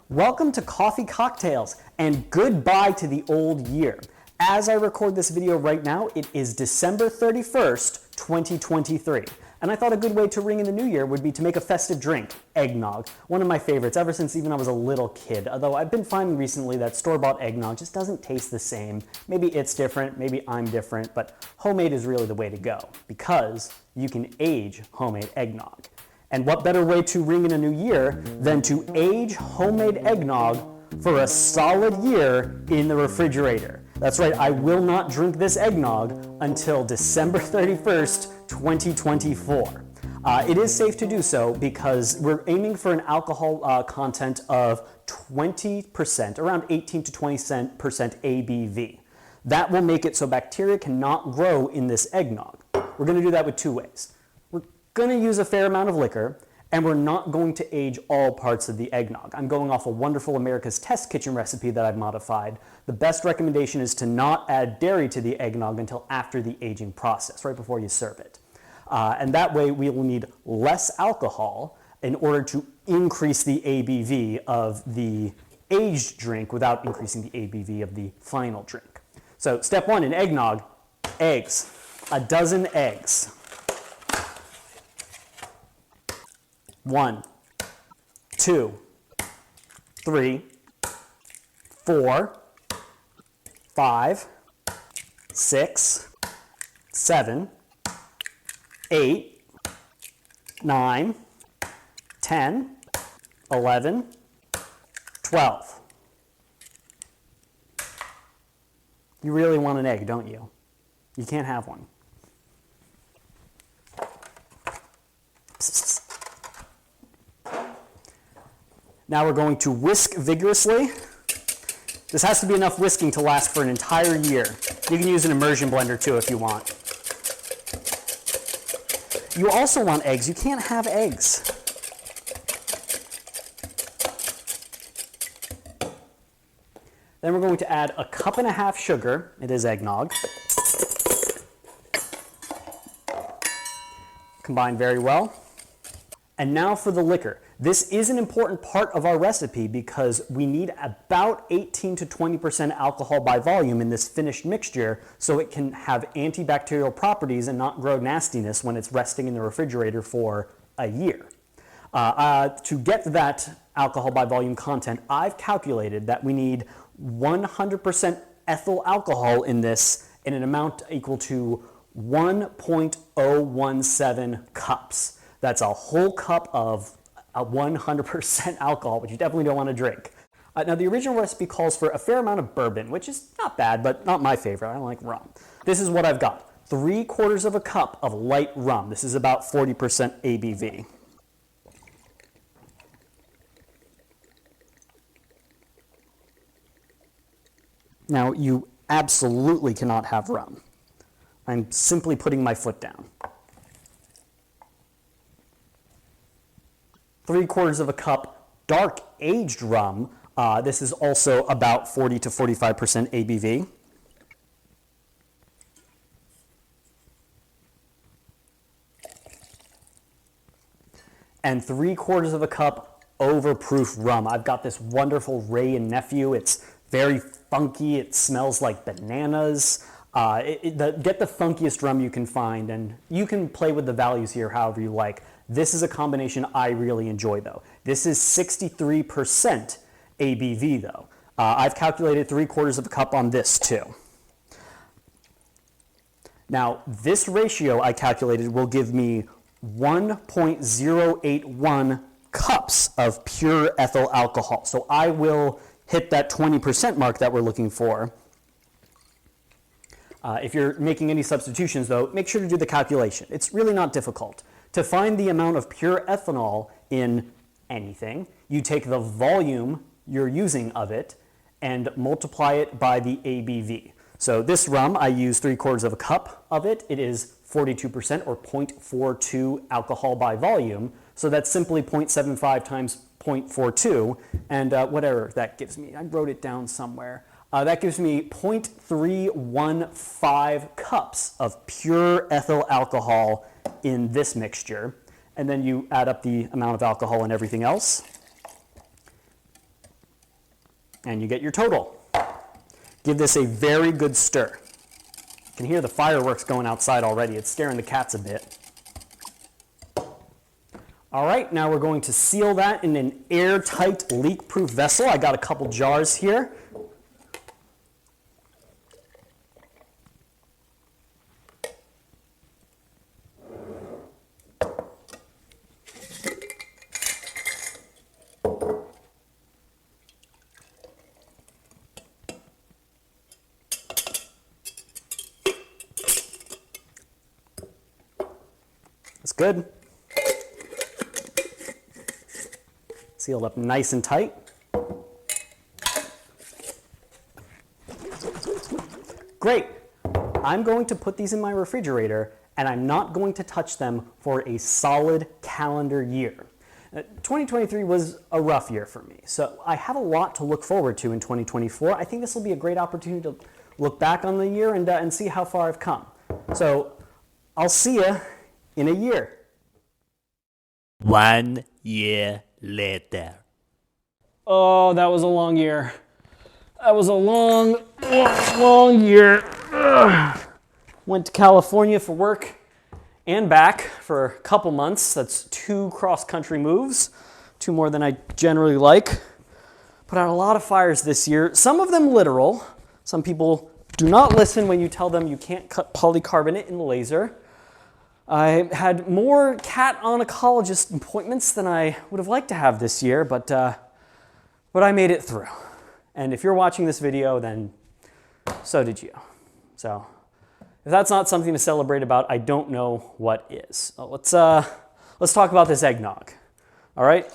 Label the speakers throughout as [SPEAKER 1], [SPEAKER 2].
[SPEAKER 1] Welcome to Coffee Cocktails and goodbye to the old year. As I record this video right now, it is December 31st, 2023. And I thought a good way to ring in the new year would be to make a festive drink, eggnog. One of my favorites ever since even I was a little kid. Although I've been finding recently that store-bought eggnog just doesn't taste the same. Maybe it's different, maybe I'm different, but homemade is really the way to go because you can age homemade eggnog. And what better way to ring in a new year than to age homemade eggnog for a solid year in the refrigerator. That's right, I will not drink this eggnog until December 31st, 2024. It is safe to do so because we're aiming for an alcohol content of 20%, around 18 to 20% ABV. That will make it so bacteria cannot grow in this eggnog. We're going to do that with two ways. We're going to use a fair amount of liquor, and we're not going to age all parts of the eggnog. I'm going off a wonderful America's Test Kitchen recipe that I've modified. The best recommendation is to not add dairy to the eggnog until after the aging process, right before you serve it. And that way we will need less alcohol in order to increase the ABV of the aged drink without increasing the ABV of the final drink. So step one in eggnog, eggs. A dozen eggs. 1, 2, 3, 4, 5, 6, 7, 8, 9, 10, 11, 12. You really want an egg, don't you? You can't have one. Now we're going to whisk vigorously. This has to be enough whisking to last for an entire year. You can use an immersion blender too if you want. You also want eggs. You can't have eggs. Then we're going to add a cup and a half sugar. It is eggnog. Combine very well. And now for the liquor. This is an important part of our recipe because we need about 18 to 20% alcohol by volume in this finished mixture so it can have antibacterial properties and not grow nastiness when it's resting in the refrigerator for a year. To get that alcohol by volume content, I've calculated that we need 100% ethyl alcohol in this in an amount equal to 1.017 cups. That's a whole cup of 100% alcohol, which you definitely don't want to drink. Now, the original recipe calls for a fair amount of bourbon, which is not bad, but not my favorite. I like rum. This is what I've got. 3/4 of a cup of light rum. This is about 40% ABV. Now, you absolutely cannot have rum. I'm simply putting my foot down. 3/4 of a cup dark aged rum. This is also about 40 to 45% ABV. And 3/4 of a cup overproof rum. I've got this wonderful Wray and Nephew. It's very funky. It smells like bananas. Get the funkiest rum you can find, and you can play with the values here however you like. This is a combination I really enjoy, though. This is 63% ABV, though. I've calculated 3/4 of a cup on this, too. Now, this ratio I calculated will give me 1.081 cups of pure ethyl alcohol. So I will hit that 20% mark that we're looking for. If you're making any substitutions, though, make sure to do the calculation. It's really not difficult. To find the amount of pure ethanol in anything, you take the volume you're using of it and multiply it by the ABV. So this rum, I use 3/4 of a cup of it. It is 42% or 0.42 alcohol by volume. So that's simply 0.75 times 0.42 and whatever that gives me. I wrote it down somewhere. That gives me 0.315 cups of pure ethyl alcohol in this mixture. And then you add up the amount of alcohol and everything else. and you get your total. Give this a very good stir. You can hear the fireworks going outside already. It's scaring the cats a bit. All right, now we're going to seal that in an airtight, leak-proof vessel. I got a couple jars here. That's good. Sealed up nice and tight. Great. I'm going to put these in my refrigerator, and I'm not going to touch them for a solid calendar year. 2023 was a rough year for me, so I have a lot to look forward to in 2024. I think this will be a great opportunity to look back on the year and see how far I've come. So I'll see you in a year.
[SPEAKER 2] 1 year later.
[SPEAKER 1] Oh, that was a long year. That was a long, long year. Ugh. Went to California for work and back for a couple months. That's 2 cross-country moves, 2 more than I generally like. Put out a lot of fires this year, some of them literal. Some people do not listen when you tell them you can't cut polycarbonate in the laser. I had more cat oncologist appointments than I would have liked to have this year, but I made it through. And if you're watching this video, then so did you. So if that's not something to celebrate about, I don't know what is. Let's talk about this eggnog. All right,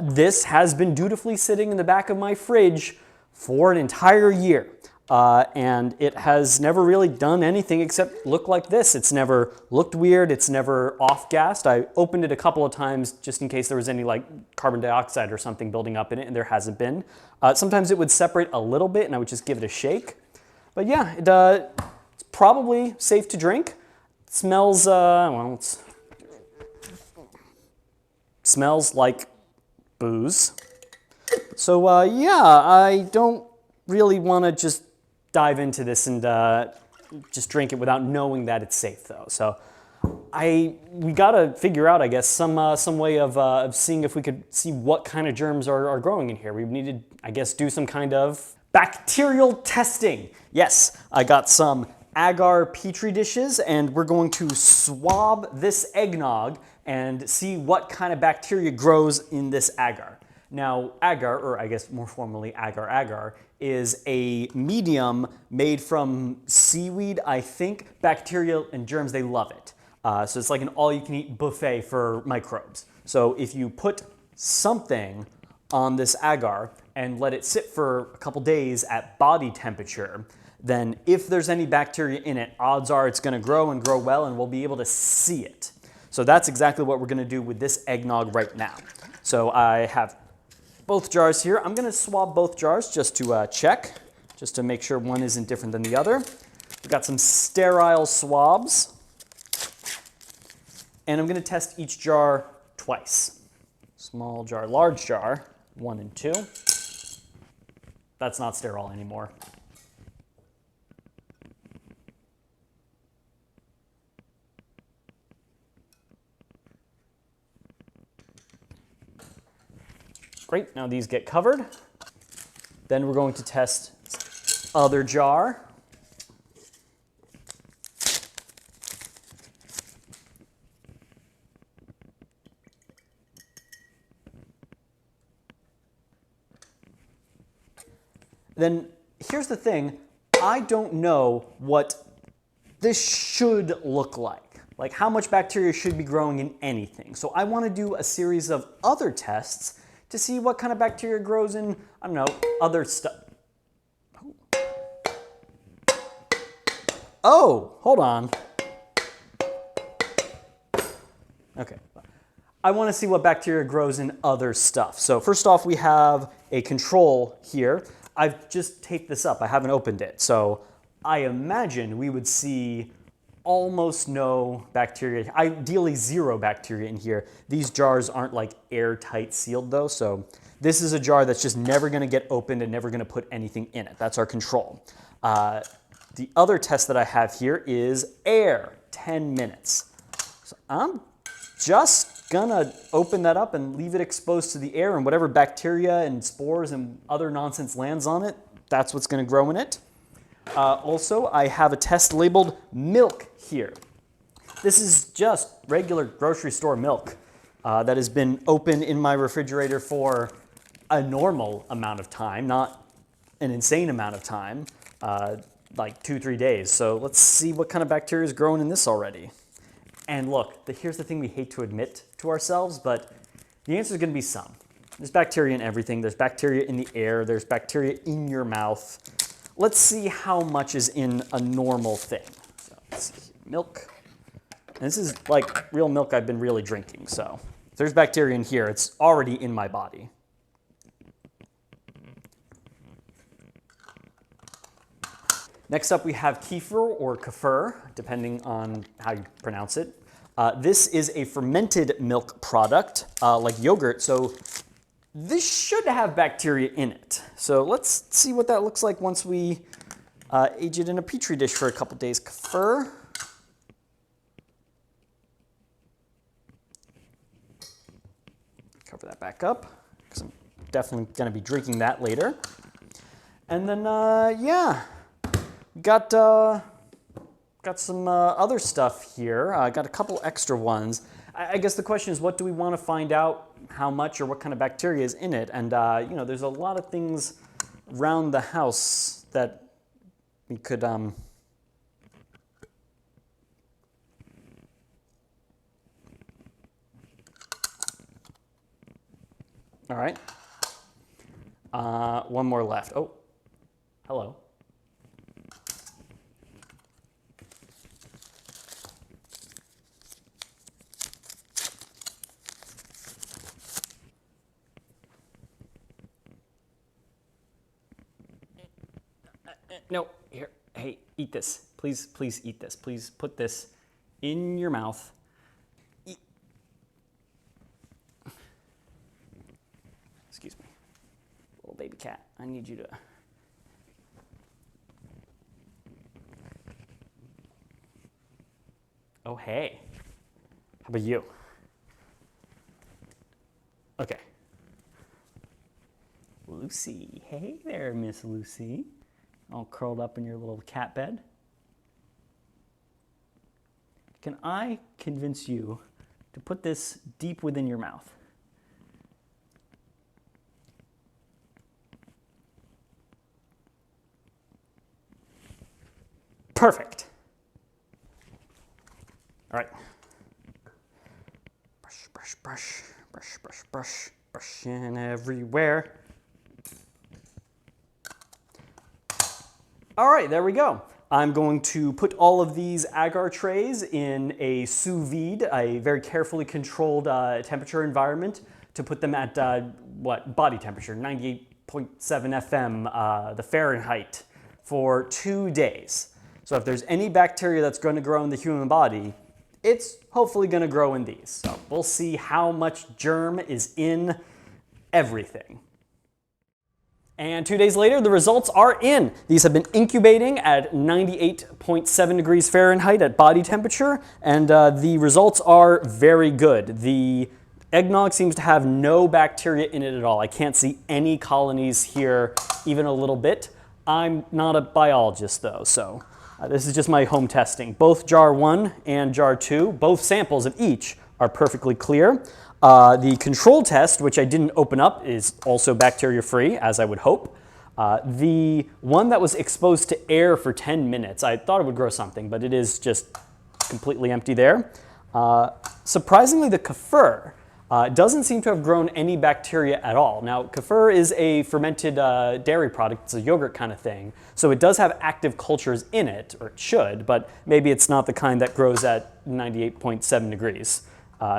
[SPEAKER 1] this has been dutifully sitting in the back of my fridge for an entire year. And it has never really done anything except look like this. It's never looked weird. It's never off-gassed. I opened it a couple of times just in case there was any like carbon dioxide or something building up in it, and there hasn't been. Sometimes it would separate a little bit, and I would just give it a shake. But yeah, it's probably safe to drink. It smells, smells like booze. So yeah, I don't really want to just dive into this and just drink it without knowing that it's safe, though. So we got to figure out, I guess, some way of seeing if we could see what kind of germs are growing in here. We need to, I guess, do some kind of bacterial testing. Yes, I got some agar petri dishes, and we're going to swab this eggnog and see what kind of bacteria grows in this agar. Now, agar, or I guess more formally agar-agar, is a medium made from seaweed, I think. Bacteria and germs, they love it. So it's like an all-you-can-eat buffet for microbes. So if you put something on this agar and let it sit for a couple days at body temperature, then if there's any bacteria in it, odds are it's going to grow and grow well, and we'll be able to see it. So that's exactly what we're going to do with this eggnog right now. So I have both jars here. I'm going to swab both jars just to check, just to make sure one isn't different than the other. We've got some sterile swabs. And I'm going to test each jar twice. Small jar, large jar, 1 and 2. That's not sterile anymore. Great, now these get covered. Then we're going to test other jar. Then here's the thing, I don't know what this should look like how much bacteria should be growing in anything. So I want to do a series of other tests to see what kind of bacteria grows in, I don't know, other stuff. Oh, hold on. Okay. I want to see what bacteria grows in other stuff. So first off, we have a control here. I've just taped this up. I haven't opened it. So I imagine we would see almost no bacteria, ideally 0 bacteria in here. These jars aren't like airtight sealed though, so This is a jar that's just never gonna get opened and never gonna put anything in it. That's our control. The other test that I have here is air, 10 minutes. So I'm just gonna open that up and leave it exposed to the air, and whatever bacteria and spores and other nonsense lands on it, that's what's gonna grow in it. Also, I have a test labeled milk here. This is just regular grocery store milk that has been open in my refrigerator for a normal amount of time, not an insane amount of time, like 2-3 days. So let's see what kind of bacteria is growing in this already. And look, here's the thing we hate to admit to ourselves, but the answer is going to be some. There's bacteria in everything. There's bacteria in the air. There's bacteria in your mouth. Let's see how much is in a normal thing. So let's see here. Milk. And this is like real milk I've been really drinking. So if there's bacteria in here, it's already in my body. Next up, we have kefir or kefir, depending on how you pronounce it. This is a fermented milk product, like yogurt, so this should have bacteria in it. So let's see what that looks like once we age it in a petri dish for a couple days. Kefir. Cover that back up, because I'm definitely going to be drinking that later. And then, yeah. Got some other stuff here. Got a couple extra ones. I guess the question is, what do we want to find out how much or what kind of bacteria is in it? And, you know, there's a lot of things around the house that we could... All right. One more left. Oh, hello. No, here, hey, eat this. Please, please eat this. Please put this in your mouth. Eat. Excuse me. Little baby cat, I need you to... Oh, hey. How about you? Okay. Lucy. Hey there, Miss Lucy. All curled up in your little cat bed. Can I convince you to put this deep within your mouth? Perfect. All right. Brush, brush, brush, brush, brush, brush, brushing everywhere. All right, there we go. I'm going to put all of these agar trays in a sous vide, a very carefully controlled temperature environment, to put them at body temperature, 98.7 FM, the Fahrenheit, for 2 days. So if there's any bacteria that's going to grow in the human body, it's hopefully going to grow in these. So we'll see how much germ is in everything. And 2 days later, the results are in. These have been incubating at 98.7 degrees Fahrenheit at body temperature, and the results are very good. The eggnog seems to have no bacteria in it at all. I can't see any colonies here, even a little bit. I'm not a biologist, though, so this is just my home testing. Both jar 1 and jar 2, both samples of each, are perfectly clear. The control test, which I didn't open up, is also bacteria-free, as I would hope. The one that was exposed to air for 10 minutes, I thought it would grow something, but it is just completely empty there. Surprisingly, the kefir doesn't seem to have grown any bacteria at all. Now, kefir is a fermented dairy product. It's a yogurt kind of thing. So it does have active cultures in it, or it should, but maybe it's not the kind that grows at 98.7 degrees.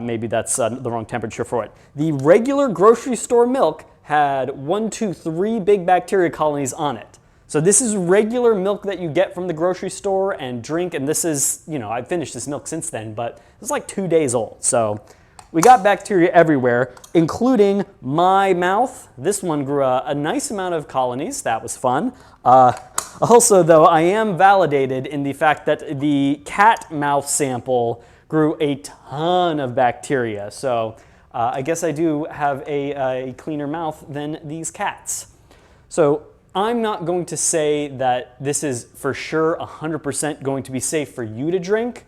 [SPEAKER 1] Maybe that's the wrong temperature for it. The regular grocery store milk had 1, 2, 3 big bacteria colonies on it. So this is regular milk that you get from the grocery store and drink, and this is, you know, I've finished this milk since then, but it's like 2 days old. So we got bacteria everywhere, including my mouth. This one grew a nice amount of colonies. That was fun. Also, though, I am validated in the fact that the cat mouth sample grew a ton of bacteria. So I guess I do have a cleaner mouth than these cats. So I'm not going to say that this is for sure 100% going to be safe for you to drink,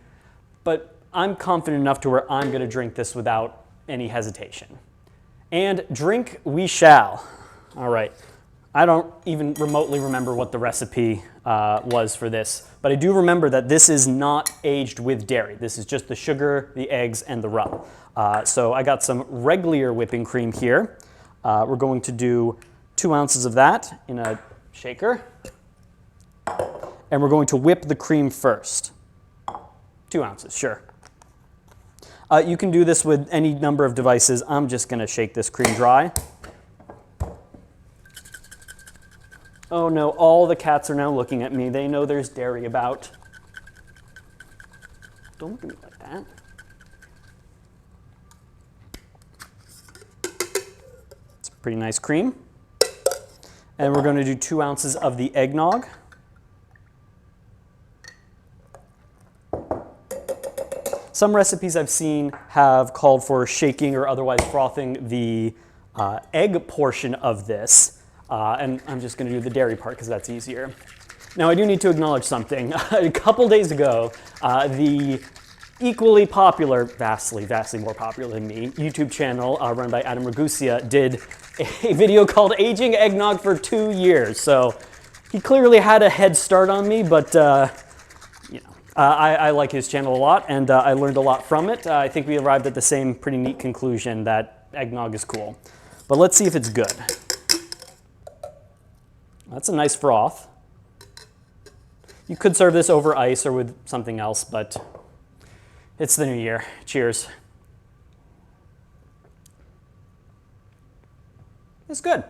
[SPEAKER 1] but I'm confident enough to where I'm going to drink this without any hesitation. And drink we shall. All right. I don't even remotely remember what the recipe was for this, but I do remember that this is not aged with dairy. This is just the sugar, the eggs, and the rum. So I got some regular whipping cream here. We're going to do 2 ounces of that in a shaker. And we're going to whip the cream first. 2 ounces, sure. You can do this with any number of devices. I'm just going to shake this cream dry. Oh no, all the cats are now looking at me. They know there's dairy about. Don't look at me like that. It's a pretty nice cream. And we're going to do 2 ounces of the eggnog. Some recipes I've seen have called for shaking or otherwise frothing the egg portion of this. And I'm just going to do the dairy part because that's easier. Now, I do need to acknowledge something. A couple days ago, the equally popular, vastly more popular than me, YouTube channel run by Adam Ragusia did a video called Aging Eggnog for 2 years. So he clearly had a head start on me, but you know, I like his channel a lot, and I learned a lot from it. I think we arrived at the same pretty neat conclusion that eggnog is cool. But let's see if it's good. That's a nice froth. You could serve this over ice or with something else, but it's the new year. Cheers. It's good.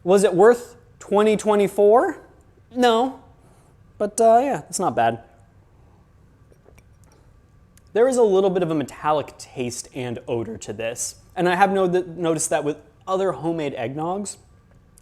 [SPEAKER 1] Was it worth 2024? No, but yeah, it's not bad. There is a little bit of a metallic taste and odor to this, and I have noticed that with other homemade eggnogs.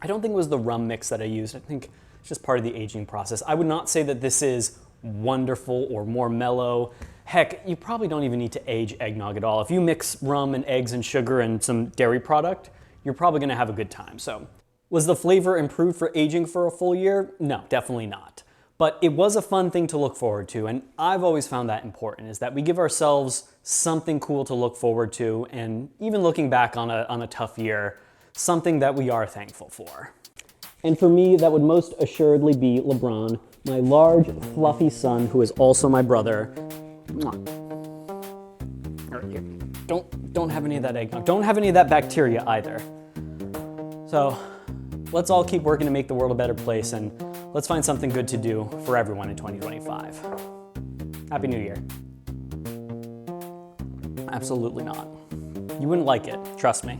[SPEAKER 1] I don't think it was the rum mix that I used. I think it's just part of the aging process. I would not say that this is wonderful or more mellow. Heck, you probably don't even need to age eggnog at all. If you mix rum and eggs and sugar and some dairy product, you're probably gonna have a good time. So, was the flavor improved for aging for a full year? No, definitely not. But it was a fun thing to look forward to, and I've always found that important, is that we give ourselves something cool to look forward to, and even looking back on a tough year, something that we are thankful for. And for me, that would most assuredly be LeBron, my large, fluffy son, who is also my brother. Mwah. All right, here. Don't have any of that eggnog. Don't have any of that bacteria either. So let's all keep working to make the world a better place, and let's find something good to do for everyone in 2025. Happy New Year. Absolutely not. You wouldn't like it, trust me.